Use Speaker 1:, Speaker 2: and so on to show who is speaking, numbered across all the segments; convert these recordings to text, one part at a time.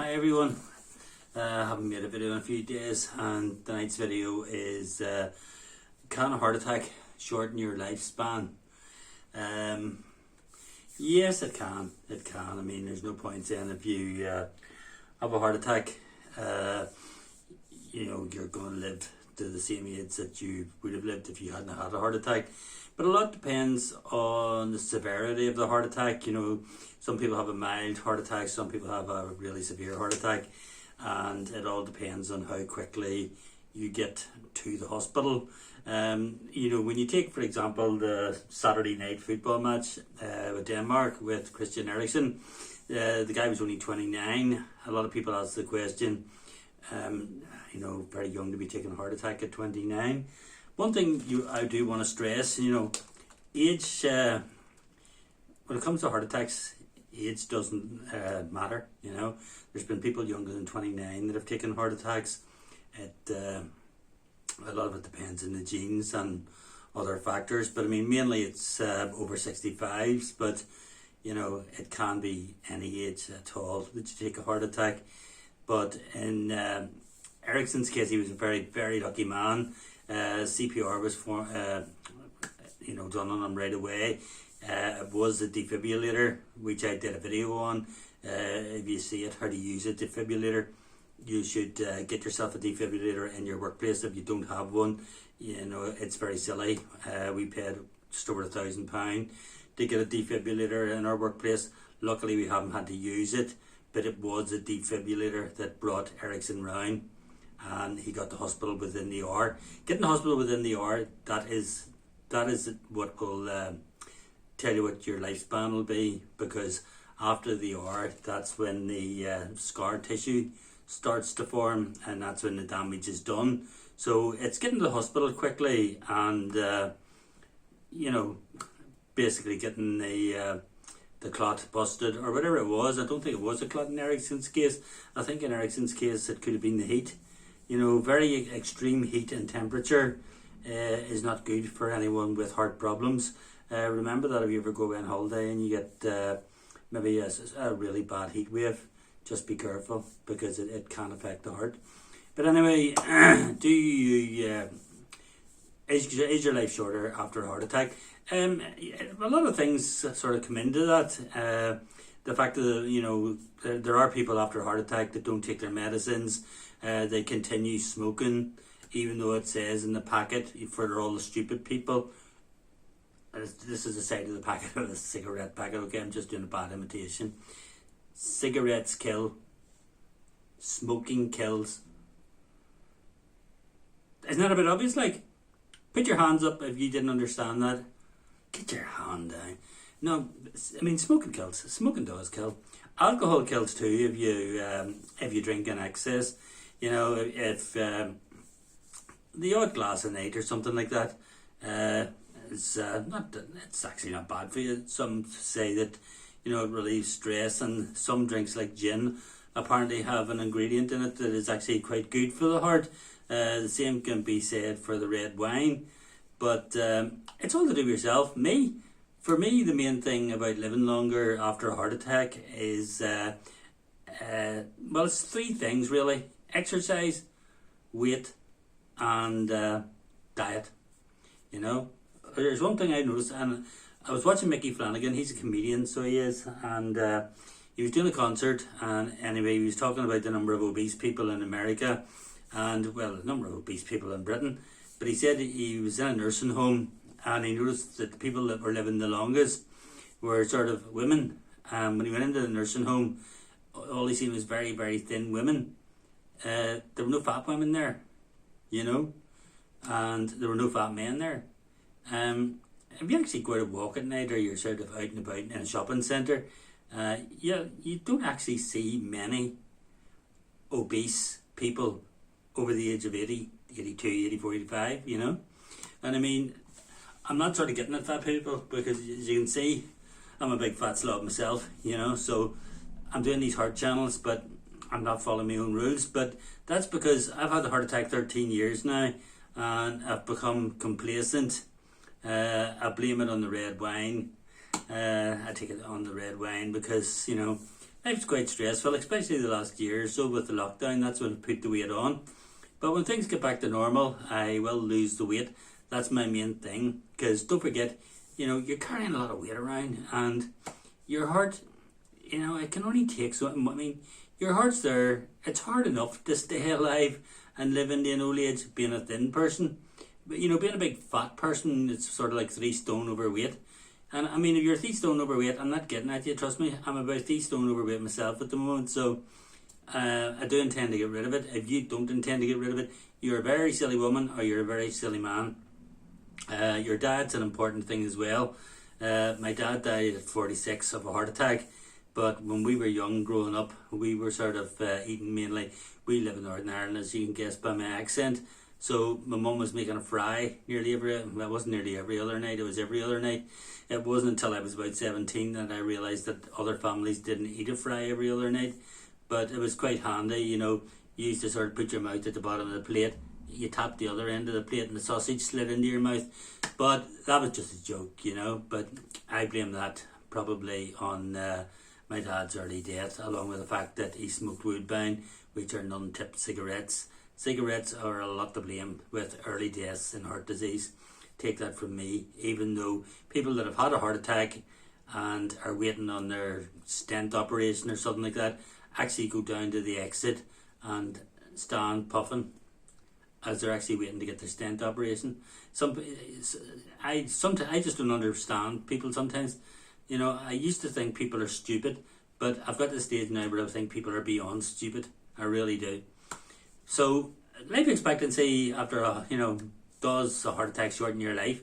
Speaker 1: Hi everyone, I haven't made a video in a few days, and tonight's video is can a heart attack shorten your lifespan? Yes, it can. I mean, there's no point saying if you have a heart attack, you're going to live to the same age that you would have lived if you hadn't had a heart attack. But a lot depends on the severity of the heart attack. You know, some people have a mild heart attack, some people have a really severe heart attack, and it all depends on how quickly you get to the hospital. When you take, for example, the Saturday night football match with Denmark with Christian Eriksen, the guy was only 29. A lot of people ask the question, very young to be taking a heart attack at 29. One thing I do want to stress, age, when it comes to heart attacks, age doesn't matter. There's been people younger than 29 that have taken heart attacks. A lot of it depends on the genes and other factors, but I mean mainly it's over 65s, but it can be any age at all that you take a heart attack. But in Eriksen's case, he was a very, very lucky man. CPR was done on him right away. It was a defibrillator, which I did a video on. If you see it, how to use a defibrillator, you should get yourself a defibrillator in your workplace. If you don't have one, it's very silly. We paid just over £1,000 to get a defibrillator in our workplace. Luckily, we haven't had to use it, but it was a defibrillator that brought Eriksen round, and he got to hospital within the hour. Getting to hospital within the hour, that is what will tell you what your lifespan will be, because after the hour, that's when the scar tissue starts to form, and that's when the damage is done. So it's getting to the hospital quickly and basically getting the clot busted or whatever it was. I don't think it was a clot in Eriksen's case. I think in Eriksen's case it could have been the heat. Very extreme heat and temperature is not good for anyone with heart problems. Remember that if you ever go away on holiday and you get maybe a really bad heat wave, just be careful, because it can affect the heart. But anyway, is your life shorter after a heart attack? A lot of things sort of come into that. The fact that there are people after a heart attack that don't take their medicines. They continue smoking, even though it says in the packet for all the stupid people. This is the side of the packet of the cigarette packet. Okay, I'm just doing a bad imitation. Cigarettes kill. Smoking kills. Isn't that a bit obvious? Like, put your hands up if you didn't understand that. Get your hand down. No, I mean, smoking kills. Smoking does kill. Alcohol kills too if you drink in excess. If the odd glass a night or something like that, it's actually not bad for you. Some say that it relieves stress, and some drinks like gin apparently have an ingredient in it that is actually quite good for the heart. The same can be said for the red wine, but it's all to do with yourself. For me, the main thing about living longer after a heart attack is, it's three things really: exercise, weight, and diet. There's one thing I noticed, and I was watching Mickey Flanagan. He's a comedian, so he is, and he was doing a concert, and anyway, he was talking about the number of obese people in America, and the number of obese people in Britain. But he said he was in a nursing home, and he noticed that the people that were living the longest were sort of women. When he went into the nursing home, all he seen was very, very thin women. There were no fat women there, and there were no fat men there. If you actually go out and walk at night, or you're sort of out and about in a shopping centre, you don't actually see many obese people over the age of 80, 82, 84, 85, And I mean, I'm not sort of getting at fat people, because as you can see, I'm a big fat slob myself, so I'm doing these heart channels, but I'm not following my own rules. But that's because I've had a heart attack 13 years now, and I've become complacent. I blame it on the red wine. I take it on the red wine because, life's quite stressful, especially the last year or so with the lockdown. That's when I put the weight on. But when things get back to normal, I will lose the weight. That's my main thing. Because don't forget, you're carrying a lot of weight around, and your heart, it can only take so. I mean, your heart's there. It's hard enough to stay alive and live in the old age being a thin person. But being a big fat person, it's sort of like 3 stone overweight. And I mean, if you're 3 stone overweight, I'm not getting at you, trust me. I'm about 3 stone overweight myself at the moment, so I do intend to get rid of it. If you don't intend to get rid of it, you're a very silly woman or you're a very silly man. Your dad's an important thing as well. My dad died at 46 of a heart attack, but when we were young growing up, we were sort of eating mainly. We live in Northern Ireland, as you can guess by my accent. So my mum was making a fry well, it wasn't nearly every other night, it was every other night. It wasn't until I was about 17 that I realised that other families didn't eat a fry every other night. But it was quite handy, you used to sort of put your mouth at the bottom of the plate, you tapped the other end of the plate and the sausage slid into your mouth. But that was just a joke, but I blame that probably on my dad's early death, along with the fact that he smoked Woodbine, which are non-tipped cigarettes. Cigarettes are a lot to blame with early deaths in heart disease. Take that from me, even though people that have had a heart attack and are waiting on their stent operation or something like that actually go down to the exit and stand puffing as they're actually waiting to get their stent operation. I just don't understand people sometimes. I used to think people are stupid, but I've got to the stage now where I think people are beyond stupid. I really do. So, life expectancy after does a heart attack shorten your life?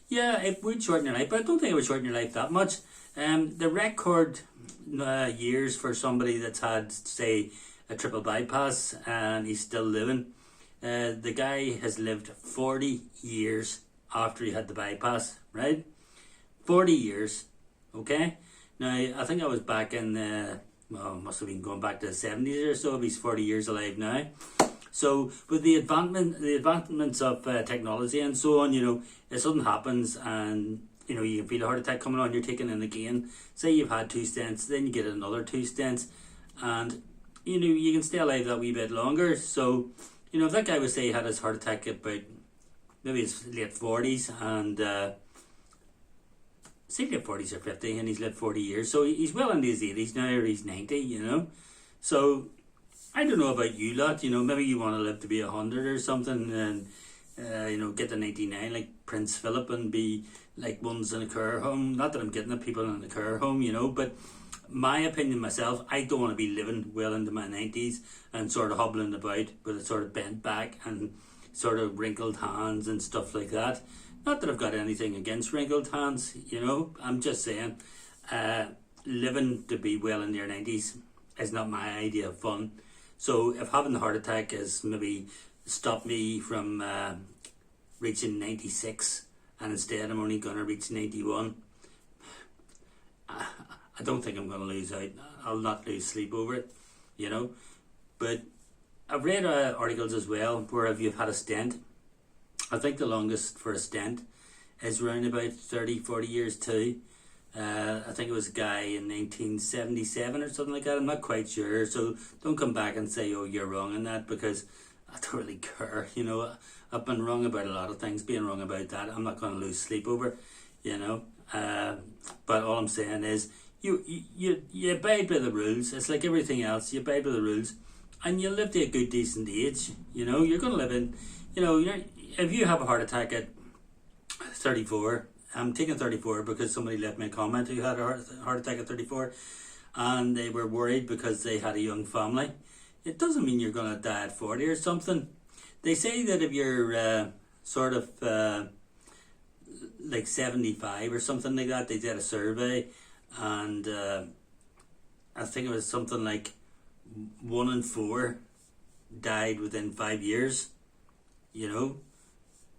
Speaker 1: Yeah, it would shorten your life, but I don't think it would shorten your life that much. The record years for somebody that's had, say, a triple bypass and he's still living, the guy has lived 40 years after he had the bypass, right? 40 years, okay? Now, I think I was back in must have been going back to the 70s or so if he's 40 years alive now. So with the advancements of technology and so on, if something happens and you can feel a heart attack coming on, you're taking in again. Say you've had 2 stents, then you get another 2 stents, and you can stay alive that wee bit longer. So if that guy was say he had his heart attack about maybe his late 40s and say late 40s or 50, and he's lived 40 years, so he's well into his 80s now, or he's 90. So I don't know about you lot, maybe you want to live to be 100 or something and, get to 99 like Prince Philip and be like ones in a care home. Not that I'm getting at people in the care home, but my opinion myself, I don't want to be living well into my 90s and sort of hobbling about with a sort of bent back and sort of wrinkled hands and stuff like that. Not that I've got anything against wrinkled hands, I'm just saying, living to be well in your 90s is not my idea of fun. So if having a heart attack has maybe stopped me from reaching 96 and instead I'm only going to reach 91, I don't think I'm going to lose out. I'll not lose sleep over it, But I've read articles as well where if you've had a stent, I think the longest for a stent is around about 30-40 years too. I think it was a guy in 1977 or something like that. I'm not quite sure, so don't come back and say, oh, you're wrong on that, because I don't really care. I've been wrong about a lot of things. Being wrong about that, I'm not going to lose sleep over. But all I'm saying is you abide by the rules. It's like everything else. You abide by the rules, and you live to a good, decent age. You're going to live in. If you have a heart attack at 34. I'm taking 34 because somebody left me a comment who had a heart attack at 34 and they were worried because they had a young family. It doesn't mean you're going to die at 40 or something. They say that if you're sort of like 75 or something like that, they did a survey and I think it was something like 1 in 4 died within 5 years,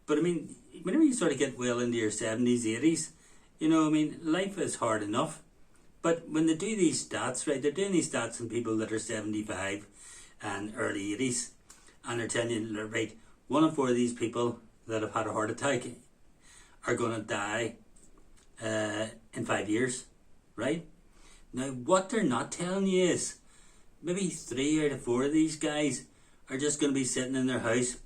Speaker 1: But I mean, whenever you sort of get well into your 70s, 80s, life is hard enough. But when they do these stats, right, they're doing these stats on people that are 75 and early 80s, and they're telling you, right, 1 in 4 of these people that have had a heart attack are going to die in 5 years, right? Now, what they're not telling you is maybe 3 out of 4 of these guys are just going to be sitting in their house,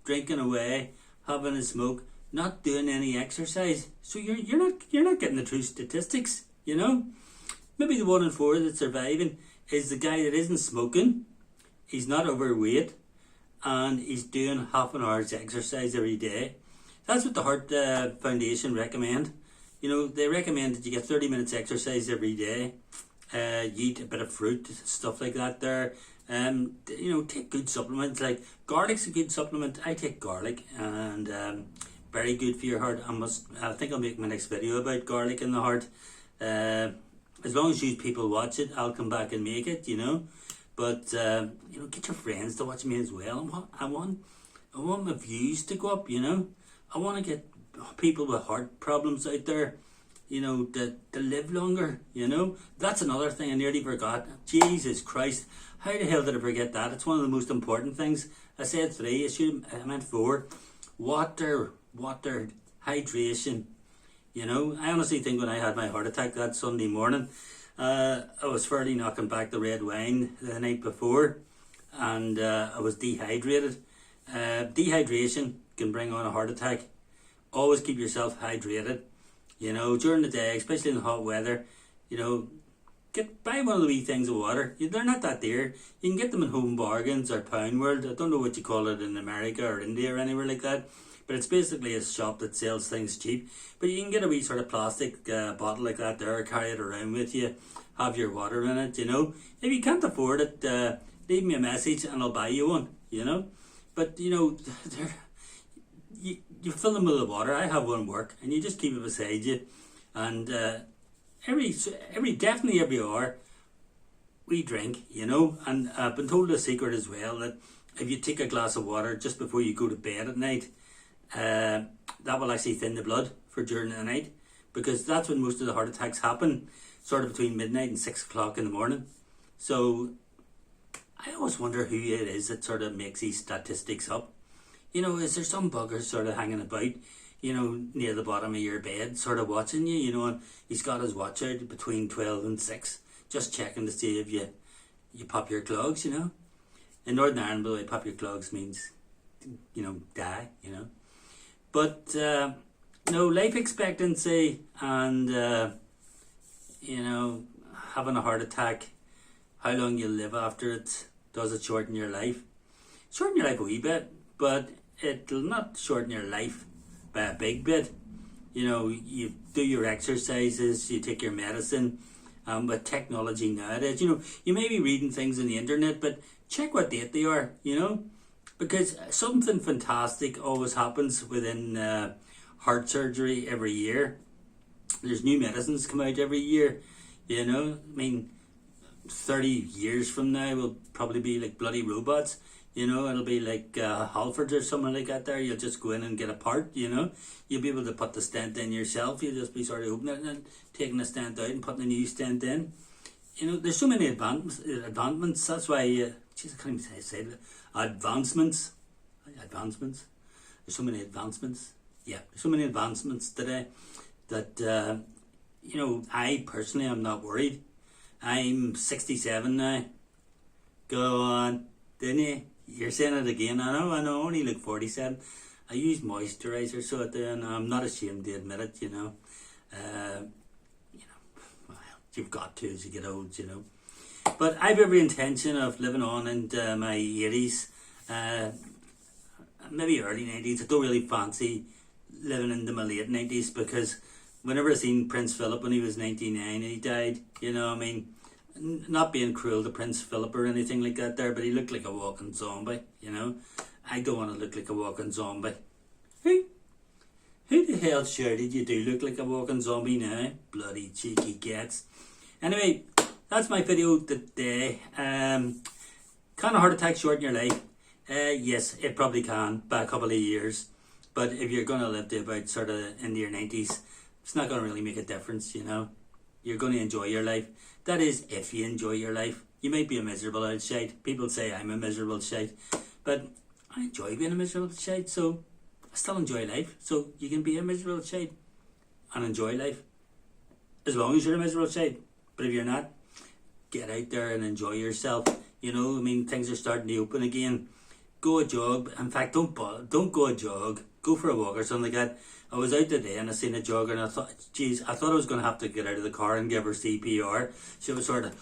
Speaker 1: drinking away, having a smoke, not doing any exercise. So you're not getting the true statistics, you know. Maybe the 1 in 4 that's surviving is the guy that isn't smoking, he's not overweight, and he's doing half an hour's exercise every day. That's what the Heart Foundation recommend. You know, they recommend that you get 30 minutes exercise every day. You eat a bit of fruit, stuff like that there. You know, take good supplements, like garlic's a good supplement. I take garlic, and very good for your heart. I think I'll make my next video about garlic in the heart. As long as you people watch it, I'll come back and make it, you know. But you know, get your friends to watch me as well. I want my views to go up, you know. I want to get people with heart problems out there, you know, to live longer, you know. That's another thing I nearly forgot. Jesus Christ, how the hell did I forget that? It's one of the most important things. I said 3, I meant 4. Water, hydration. You know, I honestly think when I had my heart attack that Sunday morning, I was fairly knocking back the red wine the night before, and I was dehydrated. Dehydration can bring on a heart attack. Always keep yourself hydrated, you know, during the day, especially in hot weather. You know, buy one of the wee things of water. They're not that dear. You can get them in Home Bargains or Pound World. I don't know what you call it in America or India or anywhere like that. But it's basically a shop that sells things cheap. But you can get a wee sort of plastic bottle like that there, carry it around with you, have your water in it, you know. If you can't afford it, leave me a message and I'll buy you one, you know. But, you know, you fill them with the water. I have one at work, and you just keep it beside you. And definitely every hour, we drink, you know. And I've been told a secret as well, that if you take a glass of water just before you go to bed at night, that will actually thin the blood for during the night, because that's when most of the heart attacks happen, sort of between midnight and 6 o'clock in the morning. So I always wonder who it is that sort of makes these statistics up. You know, is there some bugger sort of hanging about, you know, near the bottom of your bed, sort of watching you, you know, and he's got his watch out between 12 and 6, just checking to see if you pop your clogs, you know. In Northern Ireland, by the way, pop your clogs means, you know, die, you know. But, no, life expectancy and, you know, having a heart attack, how long you live after it, does it shorten your life? Shorten your life a wee bit, but it'll not shorten your life by a big bit. You know, you do your exercises, you take your medicine. With technology nowadays, you know, you may be reading things on the internet, but check what date they are, you know. Because something fantastic always happens within heart surgery every year. There's new medicines come out every year, you know. I mean, 30 years from now we'll probably be like bloody robots, you know. It'll be like Halford or something like that there. You'll just go in and get a part, you know. You'll be able to put the stent in yourself. You'll just be sort of opening it and taking the stent out and putting a new stent in. You know, there's so many advancements. That's why, jeez, I can't even say it. Advancements. There's so many advancements. Yeah, there's so many advancements today that, you know, I personally am not worried. I'm 67 now. Go on, didn't you? You're saying it again. I know, I only look 47. I use moisturiser, so I do, and I'm not ashamed to admit it, you know. Well, you've got to as you get old, you know. But I've every intention of living on into my 80s, maybe early 90s. I don't really fancy living into my late 90s, because whenever I seen Prince Philip when he was 99 and he died, you know, I mean, not being cruel to Prince Philip or anything like that there, but he looked like a walking zombie, you know. I don't want to look like a walking zombie. Who the hell shouted you do look like a walking zombie now? Bloody cheeky gets. Anyway, that's my video today. Can a heart attack shorten your life? Yes, it probably can, by a couple of years. But if you're going to live to about sort of into your 90s, it's not going to really make a difference, you know. You're going to enjoy your life. That is, if you enjoy your life. You might be a miserable old shite. People say I'm a miserable shite. But I enjoy being a miserable shite, so I still enjoy life. So you can be a miserable shite and enjoy life. As long as you're a miserable shite. But if you're not, get out there and enjoy yourself. You know, I mean, things are starting to open again. Go a jog. In fact, don't go a jog. Go for a walk or something like that. I was out today and I seen a jogger and I thought, geez, I thought I was going to have to get out of the car and give her CPR. She was sort of,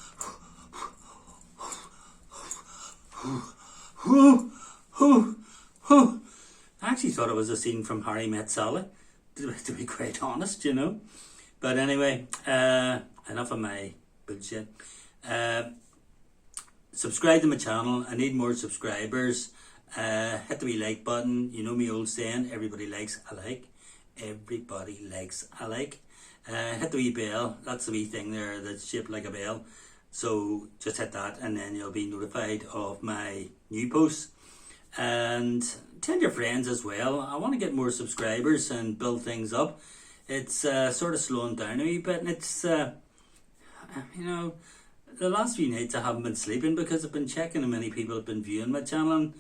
Speaker 1: I actually thought it was a scene from Harry Met Sally, to be quite honest, you know. But anyway, enough of my bullshit. Subscribe to my channel. I need more subscribers. Hit the wee like button. You know me old saying, everybody likes a like. Everybody likes a like. Hit the wee bell. That's the wee thing there that's shaped like a bell. So just hit that and then you'll be notified of my new posts. And tell your friends as well. I want to get more subscribers and build things up. It's sort of slowing down a wee bit, and it's you know, the last few nights I haven't been sleeping because I've been checking how many people have been viewing my channel, and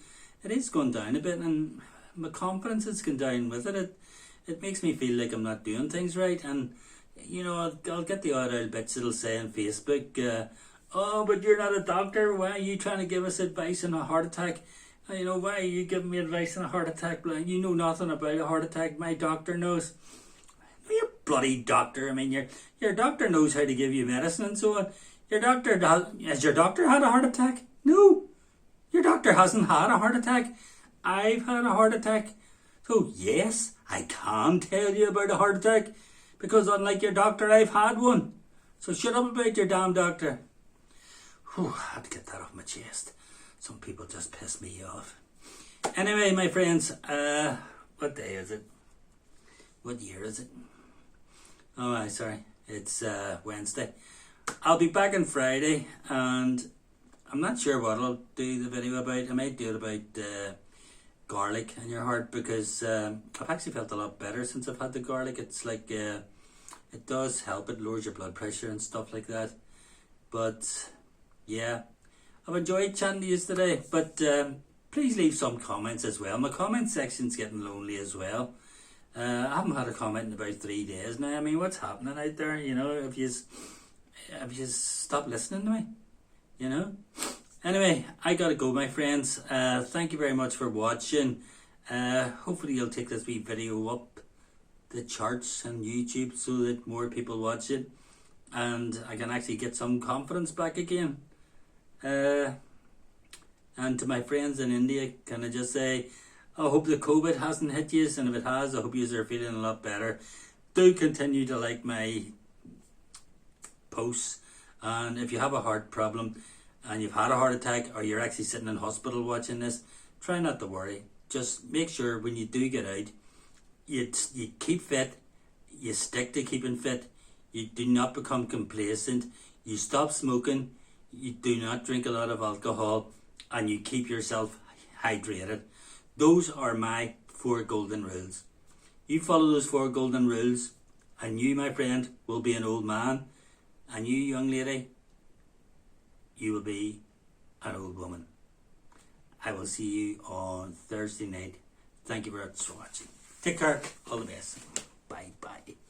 Speaker 1: it is going down a bit, and my confidence is going down with it. It makes me feel like I'm not doing things right, and you know, I'll get the odd old bitch that'll say on Facebook, oh, but you're not a doctor, why are you trying to give us advice on a heart attack? You know, why are you giving me advice on a heart attack? You know nothing about a heart attack, my doctor knows. You're bloody doctor. I mean, your doctor knows how to give you medicine and so on. Has your doctor had a heart attack? No. Your doctor hasn't had a heart attack. I've had a heart attack. So yes, I can tell you about a heart attack because unlike your doctor, I've had one. So shut up about your damn doctor. Whew, I had to get that off my chest. Some people just piss me off. Anyway, my friends, what day is it? What year is it? Oh, sorry. It's Wednesday. I'll be back on Friday, and I'm not sure what I'll do the video about. I might do it about garlic in your heart because I've actually felt a lot better since I've had the garlic. It's like it does help. It lowers your blood pressure and stuff like that. But yeah, I've enjoyed chatting to you today. But please leave some comments as well. My comment section's getting lonely as well. I haven't had a comment in about 3 days now. I mean, what's happening out there? You know, if you stop listening to me, you know. Anyway, I gotta go, my friends. Thank you very much for watching. Hopefully you'll take this wee video up the charts on YouTube so that more people watch it and I can actually get some confidence back again. And to my friends in India, can I just say, I hope the COVID hasn't hit you, and if it has, I hope you are feeling a lot better. Do continue to like my posts, and if you have a heart problem and you've had a heart attack or you're actually sitting in hospital watching this, try not to worry. Just make sure when you do get out, you keep fit, you stick to keeping fit, you do not become complacent, you stop smoking, you do not drink a lot of alcohol, and you keep yourself hydrated. Those are my 4 golden rules. You follow those 4 golden rules, and you, my friend, will be an old man, and you, young lady, you will be an old woman. I will see you on Thursday night. Thank you very much for watching. Take care. All the best. Bye bye.